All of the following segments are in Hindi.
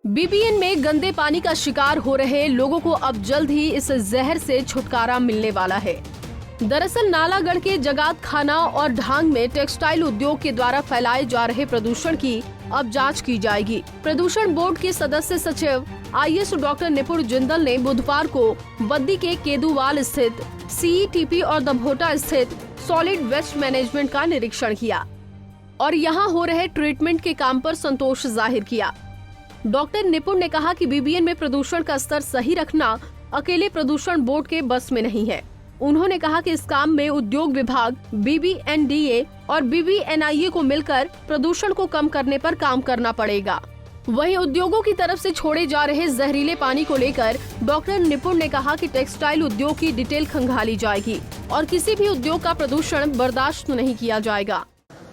बीबीएन में गंदे पानी का शिकार हो रहे लोगों को अब जल्द ही इस जहर से छुटकारा मिलने वाला है। दरअसल नालागढ़ के जगात खाना और ढांग में टेक्सटाइल उद्योग के द्वारा फैलाए जा रहे प्रदूषण की अब जांच की जाएगी। प्रदूषण बोर्ड के सदस्य सचिव IAS डॉक्टर निपुण जिंदल ने बुधवार को बद्दी के केदुवाल स्थित CETP और दभोटा स्थित सॉलिड वेस्ट मैनेजमेंट का निरीक्षण किया और यहां हो रहे ट्रीटमेंट के काम पर संतोष जाहिर किया। डॉक्टर निपुण ने कहा कि बीबीएन में प्रदूषण का स्तर सही रखना अकेले प्रदूषण बोर्ड के बस में नहीं है। उन्होंने कहा कि इस काम में उद्योग विभाग, BBNDA और BBNIA को मिलकर प्रदूषण को कम करने पर काम करना पड़ेगा। वहीं उद्योगों की तरफ से छोड़े जा रहे जहरीले पानी को लेकर डॉक्टर निपुण ने कहा कि टेक्सटाइल उद्योग की डिटेल खंगाली जाएगी और किसी भी उद्योग का प्रदूषण बर्दाश्त नहीं किया जाएगा।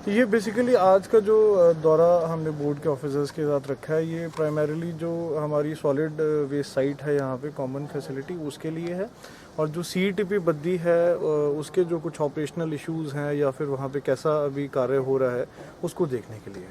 ये बेसिकली आज का जो दौरा हमने बोर्ड के ऑफिसर्स के साथ रखा है, ये प्राइमरीली जो हमारी सॉलिड वेस्ट साइट है यहाँ पे कॉमन फैसिलिटी उसके लिए है, और जो CETP बद्दी है उसके जो कुछ ऑपरेशनल इश्यूज हैं या फिर वहाँ पे कैसा अभी कार्य हो रहा है उसको देखने के लिए।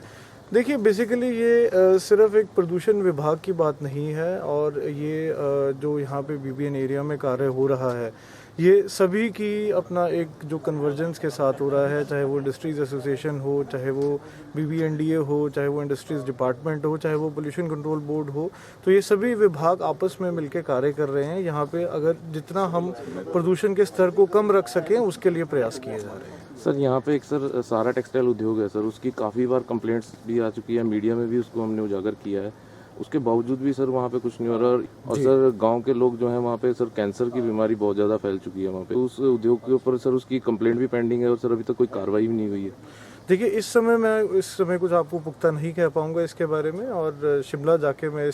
देखिए बेसिकली ये सिर्फ एक प्रदूषण विभाग की बात नहीं है, और ये जो यहाँ पे BBN एरिया में कार्य हो रहा है ये सभी की अपना एक जो कन्वर्जेंस के साथ हो रहा है, चाहे वो इंडस्ट्रीज एसोसिएशन हो, चाहे वो BBNDA हो, चाहे वो इंडस्ट्रीज डिपार्टमेंट हो, चाहे वो पोल्यूशन कंट्रोल बोर्ड हो, तो ये सभी विभाग आपस में मिलकर कार्य कर रहे हैं। यहाँ पे अगर जितना हम प्रदूषण के स्तर को कम रख सकें उसके लिए प्रयास किए जा रहे हैं। सर यहाँ पे एक सारा टेक्सटाइल उद्योग है सर, उसकी काफ़ी बार कंप्लेंट्स भी आ चुकी है, मीडिया में भी उसको हमने उजागर किया है, उसके बावजूद भी सर वहाँ पे कुछ नहीं हो रहा। और सर गांव के लोग जो हैं वहाँ पे सर कैंसर की बीमारी बहुत ज़्यादा फैल चुकी है वहाँ पे। उस उद्योग के ऊपर सर उसकी कंप्लेंट भी पेंडिंग है और सर अभी तक कोई कार्रवाई भी नहीं हुई है। देखिए इस समय कुछ आपको पुख्ता नहीं कह पाऊंगा इसके बारे में, और शिमला जाके मैं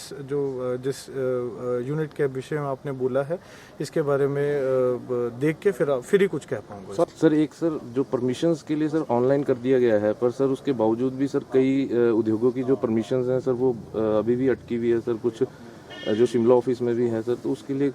जिस यूनिट के विषय में आपने बोला है इसके बारे में देख के फिर ही कुछ कह पाऊंगा। सर एक जो परमिशंस के लिए सर ऑनलाइन कर दिया गया है, पर सर उसके बावजूद भी सर कई उद्योगों की जो परमिशंस हैं सर वो अभी भी अटकी हुई है सर, कुछ जो शिमला ऑफिस में भी है सर, तो उसके लिए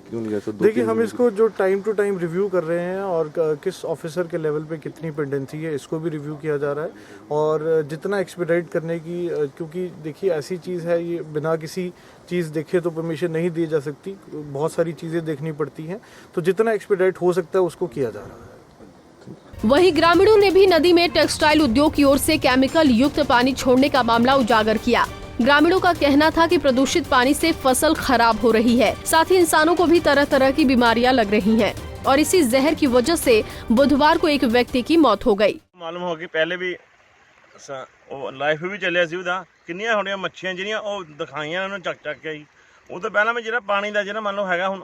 क्यों नहीं है सर? देखिए हम इसको जो टाइम टू टाइम रिव्यू कर रहे हैं, और किस ऑफिसर के लेवल पे कितनी पेंडेंसी है इसको भी रिव्यू किया जा रहा है, और जितना एक्सपीडाइट करने की, क्योंकि देखिए ऐसी चीज़ है ये बिना किसी चीज़ देखे तो परमिशन नहीं दी जा सकती, बहुत सारी चीज़ें देखनी पड़ती हैं, तो जितना एक्सपीडाइट हो सकता है उसको किया जा रहा है। वहीं ग्रामीणों ने भी नदी में टेक्सटाइल उद्योग की ओर से केमिकल युक्त पानी छोड़ने का मामला उजागर किया। ग्रामीणों का कहना था कि प्रदूषित पानी से फसल खराब हो रही है, साथ ही इंसानों को भी तरह तरह की बीमारियां लग रही हैं, और इसी जहर की वजह से बुधवार को एक व्यक्ति की मौत हो गई। मालूम हो कि पहले भी लाइफ भी चलिया सी ਉਹਦਾ ਕਿੰਨੀਆਂ ਹੋਣੀਆਂ ਮੱਛੀਆਂ ਜਿਹੜੀਆਂ ਉਹ ਦਿਖਾਈਆਂ ਇਹਨਾਂ ਨੂੰ ਚੱਕ ਕੇ ਹੀ। ਉਹ ਤੋਂ ਪਹਿਲਾਂ ਮੈਂ ਜਿਹੜਾ ਪਾਣੀ ਦਾ ਜਿਹੜਾ ਮੰਨ ਲਓ ਹੈਗਾ, ਹੁਣ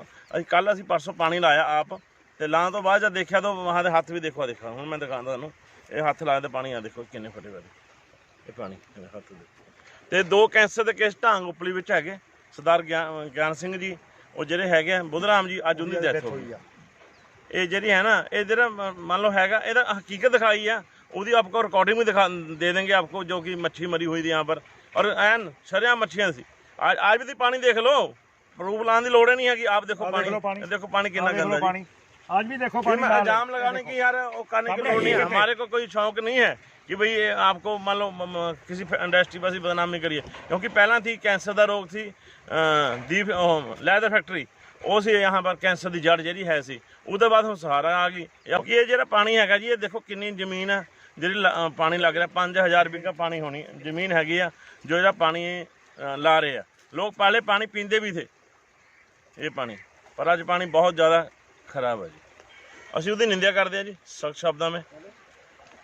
ਅਸੀਂ ਪਰਸੋਂ ਪਾਣੀ ਲਾਇਆ ਆਪ, ਤੇ ਲਾਉਣ ਤੋਂ ਬਾਅਦ ਜਦ ਦੇਖਿਆ ਤਾਂ ਵਹਾਂ ਦੇ ਹੱਥ ਵੀ ਦੇਖੋ ਹੁਣ ਮੈਂ ਦਿਖਾਉਂਦਾ ਤੁਹਾਨੂੰ, ਇਹ ਹੱਥ ਲਾਇਆ ਤੇ ਪਾਣੀ ਆ ਦੇਖੋ ਕਿੰਨੇ ਫਟੇ ਹੋਏ ਇਹ ਪਾਣੀ ਹੱਥ ਦੇ। ਤੇ 2 ਕੈਂਸਰ ਦੇ ਕੇਸ ਢਾਂਗ ਉਪਲੀ ਵਿੱਚ ਹੈਗੇ, ਸਰਦਾਰ ਗਿਆਨ ਸਿੰਘ ਜੀ ਉਹ ਜਿਹੜੇ ਹੈਗੇ ਬੁੱਧਰਾਮ ਜੀ, ਅੱਜ ਉਹਦੀ ਡੈਥ ਹੋ ਗਈ। ਇਹ ਜਿਹੜੀ ਹੈ ਨਾ ਇਹ ਜਿਹੜਾ ਮੰਨ ਲਓ हैगा ਇਹਦਾ हकीकत दिखाई है, ਉਹਦੀ आपको रिकॉर्डिंग भी दे देंगे आपको, जो कि मच्छी मरी हुई थी यहाँ पर, और एन शरिया मच्छियाँ सी। आज भी पानी देख लो, प्रूफ लाने की लोड़ नहीं है कि आप देखो पानी कितना गंदा है। आज भी देखो पानी। इल्जाम लगाने की यार वो करने की लोड़ नहीं है, हमारे को कोई शौक नहीं है कि भाई आपको मान लो किसी इंडस्ट्री पर बदनामी करिए, क्योंकि पहला थी कैंसर का रोग थी दीप लैदर फैक्ट्री, ਉਹ ਸੀ यहाँ पर कैंसर की जड़ जी है सी, ਉਹਦੇ बाद ਹੁਣ सहारा आ गई। ये ਜਿਹੜਾ पानी हैगा जी, ये देखो कितनी जमीन है ਜਿਹੜੀ पानी लग रहा, 5000 बीघा पानी होनी जमीन हैगी आ, जो ਜਿਹੜਾ पानी ला रहे हैं लोग। पहले पानी पीते भी थे ये पानी, पर अज पानी बहुत ज़्यादा खराब है जी, ਅਸੀਂ ਉਹਦੀ ਨਿੰਦਿਆ ਕਰਦੇ हैं जी सख्त शब्दों में।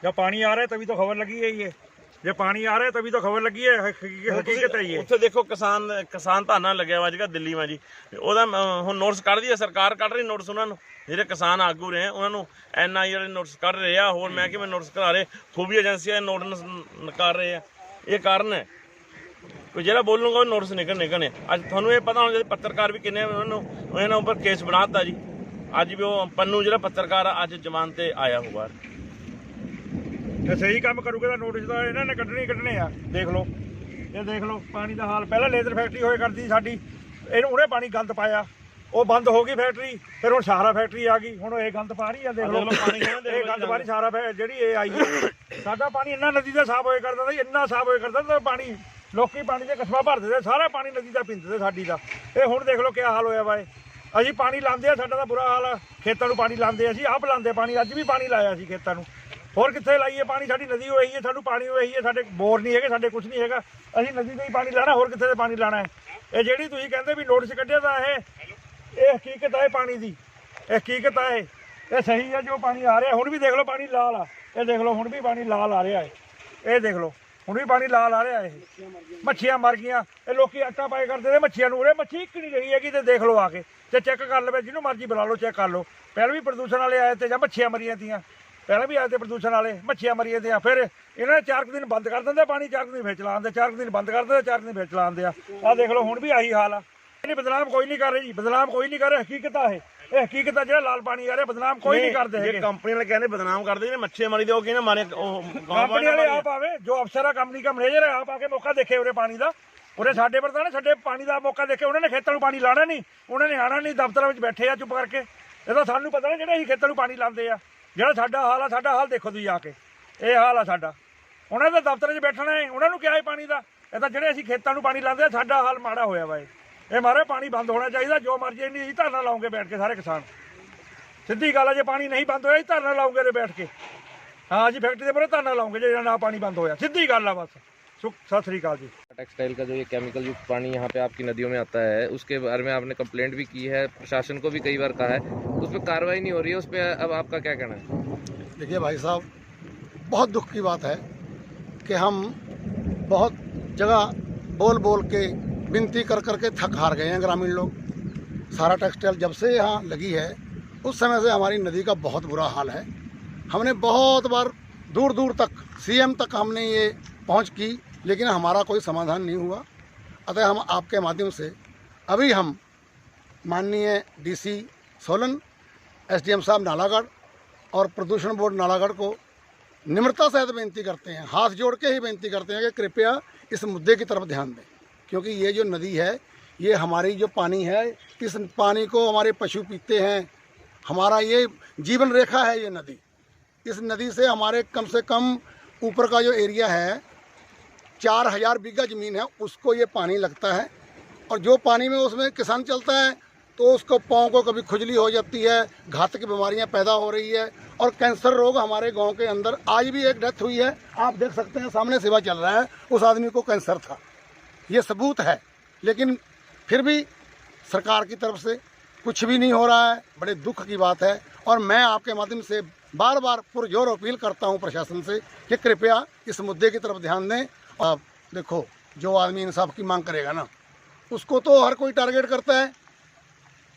जब पानी आ रहा है तभी तो खबर लगी है, ये जब पानी आ रहा है तभी तो खबर लगी है, हकीकत है ये। ਉੱਥੇ ਦੇਖੋ ਕਿਸਾਨ ਧਰਨਾ ਲੱਗਿਆ ਵਾ ਜਿਹੜਾ ਦਿੱਲੀ ਵਿੱਚ ਜੀ, ਉਹਦਾ ਹੁਣ ਨੋਟਿਸ ਕੱਢ ਦਿਆ ਸਰਕਾਰ, ਕੱਢ ਰਹੀ ਨੋਟਿਸ ਉਹਨਾਂ ਨੂੰ, ਜਿਹੜੇ ਕਿਸਾਨ ਆਗੂ ਰਹੇ ਉਹਨਾਂ ਨੂੰ NI ਵਾਲੇ ਨੋਟਿਸ ਕੱਢ ਰਹੇ ਆ, ਹੋਰ ਮਹਿਕਮੇ ਨੋਟਿਸ ਕਰਾ ਰਹੇ, ਖੂਬੀ ਏਜੰਸੀਆਂ ਨੋਟਿਸ ਕਰ ਰਹੇ ਆ। ਇਹ ਕਾਰਨ ਹੈ ਕੋਈ ਜਿਹੜਾ ਬੋਲੂਗਾ ਉਹ ਨੋਟਿਸ ਨਿਕਲਣੇ। ਅੱਜ ਤੁਹਾਨੂੰ ਇਹ ਪਤਾ ਹੋਣਾ ਜਿਹੜੇ ਪੱਤਰਕਾਰ ਵੀ ਕਿੰਨੇ ਉਹਨਾਂ ਉੱਪਰ ਕੇਸ ਬਣਾਤਾ ਜੀ। ਅੱਜ ਵੀ ਉਹ ਪੰਨੂ ਜਿਹੜਾ ਪੱਤਰਕਾਰ ਆ ਅੱਜ ਜ਼ਮਾਨਤ ਤੇ ਆਇਆ ਹੋ ਬਾਹਰ। सही काम करूगे तो नोटिस तो इन्होंने कटने आ। देख लो ये देख लो पानी का हाल, पहले लेजर फैक्ट्री होए करती साडी, उन्हें पानी गंद पाया, वो बंद हो गई फैक्ट्री, फिर हुण सहारा फैक्ट्री आ गई, हुण ये गंद पा रही है। देख लो पानी ये गंद पा रही सहारा जी आई है। साडा पानी इन्ना नदी का साफ होए करता था, इन्ना साफ होए करता था पानी ਲੋਕੀ ਪਾਣੀ ਦੇ ਕਸਬਾ ਭਰਦੇ ਤੇ ਸਾਰਾ ਪਾਣੀ ਨਦੀ ਦਾ ਪੀਂਦੇ ਤੇ ਸਾਡੀ ਦਾ। ਇਹ ਹੁਣ ਦੇਖ ਲਓ ਕਿਆ ਹਾਲ ਹੋਇਆ ਵਾ। ਅਸੀਂ ਪਾਣੀ ਲਾਉਂਦੇ ਆ, ਸਾਡਾ ਤਾਂ ਬੁਰਾ ਹਾਲ ਆ। ਖੇਤਾਂ ਨੂੰ ਪਾਣੀ ਲਾਉਂਦੇ ਅਸੀਂ, ਆਪ ਲਾਉਂਦੇ ਪਾਣੀ, ਅੱਜ ਵੀ ਪਾਣੀ ਲਾਇਆ ਸੀ ਖੇਤਾਂ ਨੂੰ। ਹੋਰ ਕਿੱਥੇ ਲਾਈਏ ਪਾਣੀ? ਸਾਡੀ ਨਦੀ ਹੋਈ ਹੈ, ਸਾਨੂੰ ਪਾਣੀ ਹੋਈ ਹੈ, ਸਾਡੇ ਬੋਰ ਨਹੀਂ ਹੈਗੇ, ਸਾਡੇ ਕੁਝ ਨਹੀਂ ਹੈਗਾ। ਅਸੀਂ ਨਦੀ ਦਾ ਹੀ ਪਾਣੀ ਲਾਣਾ, ਹੋਰ ਕਿੱਥੇ ਤੇ ਪਾਣੀ ਲਾਣਾ ਹੈ? ਇਹ ਜਿਹੜੀ ਤੁਸੀਂ ਕਹਿੰਦੇ ਵੀ ਨੋਟਿਸ ਕੱਢਿਆ ਤਾਂ ਇਹ ਹਕੀਕਤ ਹੈ ਪਾਣੀ ਦੀ, ਇਹ ਹਕੀਕਤ ਹੈ, ਇਹ ਸਹੀ ਹੈ। ਜੋ ਪਾਣੀ ਆ ਰਿਹਾ ਹੁਣ ਵੀ ਦੇਖ ਲਓ ਪਾਣੀ ਲਾਲ ਆ, ਇਹ ਦੇਖ ਲਓ ਹੁਣ ਵੀ ਪਾਣੀ ਲਾਲ ਆ ਰਿਹਾ ਹੈ, ਇਹ ਦੇਖ ਲਓ ਹੁਣ ਵੀ ਪਾਣੀ ਲਾਲ ਆ ਰਿਹਾ। ਇਹ ਮੱਛੀਆਂ ਮਰ ਗਈਆਂ, ਇਹ ਲੋਕੀ ਆਟਾ ਪਾਏ ਕਰਦੇ ਤੇ ਮੱਛੀਆਂ ਨੂੰ, ਉਰੇ ਮੱਛੀ ਇੱਕ ਨਹੀਂ ਰਹੀ ਹੈਗੀ। ਤੇ ਦੇਖ ਲਓ ਆ ਕੇ ਤੇ ਚੈੱਕ ਕਰ ਲਵੇ, ਜਿਹਨੂੰ ਮਰਜ਼ੀ ਬੁਲਾ ਲਓ, ਚੈੱਕ ਕਰ ਲਓ। ਪਹਿਲਾਂ ਵੀ ਪ੍ਰਦੂਸ਼ਣ ਵਾਲੇ ਆਏ ਤੇ ਜਾਂ ਮੱਛੀਆਂ ਮਰੀਆਂ ਤੀਆਂ, ਪਹਿਲਾਂ ਵੀ ਆਏ ਤੇ ਪ੍ਰਦੂਸ਼ਣ ਵਾਲੇ, ਮੱਛੀਆਂ ਮਰੀਆਂ ਤੀਆਂ। ਫਿਰ ਇਹਨਾਂ ਨੇ 4 ਦਿਨ ਬੰਦ ਕਰ ਦਿੰਦੇ ਪਾਣੀ, 4 ਦਿਨ ਫਿਰ ਚਲਾਉਂਦੇ, 4 ਦਿਨ ਬੰਦ ਕਰ ਦਿੰਦੇ, 4 ਦਿਨ ਫਿਰ ਚਲਾਉਂਦੇ ਆ। ਆਹ ਦੇਖ ਲਓ ਹੁਣ ਵੀ ਆਹੀ ਹਾਲ ਆ। ਨਹੀਂ ਬਦਨਾਮ ਕੋਈ ਨਹੀਂ ਕਰ ਰਿਹਾ ਜੀ, ਬਦਨਾਮ ਕੋਈ ਨਹੀਂ ਕਰ ਰਿਹਾ, ਹਕੀਕਤ ਆ ਇਹ ਹਕੀਕਤ ਆ। ਜਿਹੜਾ ਲਾਲ ਪਾਣੀ ਆ ਰਿਹਾ ਬਦਨਾਮ ਕੋਈ ਨਹੀਂ ਕਰਦੇ ਹੈਗੇ। ਕੰਪਨੀ ਵਾਲੇ ਕਹਿੰਦੇ ਬਦਨਾਮ ਕਰਦੇ ਨੇ, ਮੱਛੀ ਮਾਰੀ ਦੇ ਉਹ ਕਹਿੰਦੇ ਮਾਰੇ। ਕੰਪਨੀ ਵਾਲੇ ਆਪ ਆਵੇ, ਜੋ ਅਫਸਰ ਆ ਕੰਪਨੀ ਦਾ ਮੈਨੇਜਰ ਆ, ਆਪ ਆ ਕੇ ਮੌਕਾ ਦੇਖੇ ਉਰੇ ਪਾਣੀ ਦਾ। ਉਰੇ ਸਾਡੇ ਵਰਤਾ ਨਾ, ਸਾਡੇ ਪਾਣੀ ਦਾ ਮੌਕਾ ਦੇਖੇ। ਉਹਨਾਂ ਨੇ ਖੇਤਾਂ ਨੂੰ ਪਾਣੀ ਲਾਣਾ ਨਹੀਂ, ਉਹਨਾਂ ਨੇ ਆਣਾ ਨਹੀਂ, ਦਫ਼ਤਰਾਂ ਵਿੱਚ ਬੈਠੇ ਆ ਚੁੱਪ ਕਰਕੇ। ਇਹ ਤਾਂ ਸਾਨੂੰ ਪਤਾ ਨਾ ਜਿਹੜੇ ਅਸੀਂ ਖੇਤਾਂ ਨੂੰ ਪਾਣੀ ਲਾਉਂਦੇ ਆ। ਜਿਹੜਾ ਸਾਡਾ ਹਾਲ ਆ, ਸਾਡਾ ਹਾਲ ਦੇਖੋ ਤੁਸੀਂ ਆ ਕੇ, ਇਹ ਹਾਲ ਆ ਸਾਡਾ। ਉਹਨਾਂ ਦੇ ਦਫ਼ਤਰਾਂ 'ਚ ਬੈਠਣਾ ਹੈ, ਉਹਨਾਂ ਨੂੰ ਕਿਹਾ ਹੈ ਪਾਣੀ ਦਾ। ਇਹ ਤਾਂ ਜਿਹੜੇ ਅਸੀਂ ਖੇਤਾਂ ਨੂੰ ਪਾਣੀ ਲਾਉਂਦੇ ਆ, ਸਾਡਾ ਹਾਲ ਮਾੜਾ ਹੋਇਆ ਵਾ। ਇਹ ਮਾਰੇ ਪਾਣੀ ਬੰਦ ਹੋਣਾ ਚਾਹੀਦਾ, ਜੋ ਮਰਜ਼ੀ। ਨਹੀਂ ਧਰਨਾ ਲਾਉਂਗੇ ਬੈਠ ਕੇ ਸਾਰੇ ਕਿਸਾਨ, ਸਿੱਧੀ ਗੱਲ ਆ। ਜੇ ਪਾਣੀ ਨਹੀਂ ਬੰਦ ਹੋਇਆ ਧਰਨਾ ਲਾਉਂਗੇ ਤੇ ਬੈਠ ਕੇ। हाँ जी, फैक्ट्री के पूरे धरना लाऊंगे जो ना पानी बंद होया, सीधी गल है बस। सत श्री अकाल जी। टेक्सटाइल का जो ये केमिकल युक्त पानी यहाँ पे आपकी नदियों में आता है, उसके बारे में आपने कंप्लेंट भी की है, प्रशासन को भी कई बार कहा है, उस पर कार्रवाई नहीं हो रही है, उस पर अब आपका क्या कहना है? देखिए भाई साहब, बहुत दुख की बात है कि हम बहुत जगह बोल बोल के विनती कर करके थक हार गए हैं ग्रामीण लोग। सारा टेक्सटाइल जब से यहाँ लगी है उस समय से हमारी नदी का बहुत बुरा हाल है। हमने बहुत बार दूर दूर तक सीएम तक हमने ये पहुँच की, लेकिन हमारा कोई समाधान नहीं हुआ। अतः हम आपके माध्यम से अभी हम माननीय डीसी सोलन, एसडीएम साहब नालागढ़ और प्रदूषण बोर्ड नालागढ़ को निम्रता सहित बेनती करते हैं, हाथ जोड़ के ही बेनती करते हैं कि कृपया इस मुद्दे की तरफ ध्यान दें, क्योंकि ये जो नदी है, ये हमारी जो पानी है, इस पानी को हमारे पशु पीते हैं, हमारा ये जीवन रेखा है ये नदी। इस नदी से हमारे कम से कम ऊपर का जो एरिया है 4000 बीघा ज़मीन है, उसको ये पानी लगता है। और जो पानी में उसमें किसान चलता है तो उसको पाँव को कभी खुजली हो जाती है, घातक बीमारियां पैदा हो रही है, और कैंसर रोग हमारे गांव के अंदर आज भी एक डेथ हुई है, आप देख सकते हैं सामने सेवा चल रहा है, उस आदमी को कैंसर था, ये सबूत है। लेकिन फिर भी सरकार की तरफ से कुछ भी नहीं हो रहा है, बड़े दुख की बात है। और मैं आपके माध्यम से बार बार पुरजोर अपील करता हूं प्रशासन से कि कृपया इस मुद्दे की तरफ ध्यान दें। और देखो, जो आदमी इंसाफ की मांग करेगा ना, उसको तो हर कोई टारगेट करता है।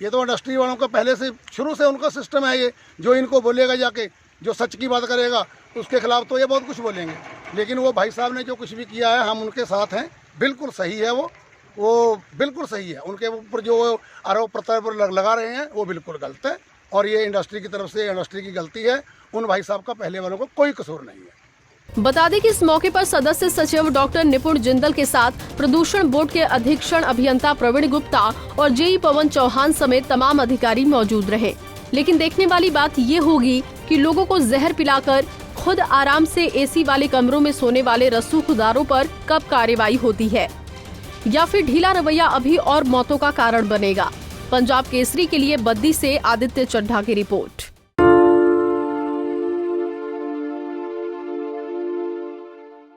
ये तो इंडस्ट्री वालों का पहले से शुरू से उनका सिस्टम है, ये जो इनको बोलेगा जाके, जो सच की बात करेगा उसके खिलाफ तो ये बहुत कुछ बोलेंगे। लेकिन वो भाई साहब ने जो कुछ भी किया है, हम उनके साथ हैं, बिल्कुल सही है, वो बिल्कुल सही है। उनके ऊपर जो आरोप प्रत्यारोप लगा रहे हैं वो बिल्कुल गलत है, और ये इंडस्ट्री की तरफ से इंडस्ट्री की गलती है। उन भाई साहब का पहले वालों को कोई कसूर नहीं है। बता दें कि इस मौके पर सदस्य सचिव डॉक्टर निपुण जिंदल के साथ प्रदूषण बोर्ड के अधीक्षण अभियंता प्रवीण गुप्ता और जेई पवन चौहान समेत तमाम अधिकारी मौजूद रहे। लेकिन देखने वाली बात ये होगी कि लोगों को जहर पिलाकर खुद आराम से एसी वाले कमरों में सोने वाले रसूखदारों पर कब कार्रवाई होती है, या फिर ढीला रवैया अभी और मौतों का कारण बनेगा। पंजाब केसरी के लिए बद्दी से आदित्य चड्ढा की रिपोर्ट।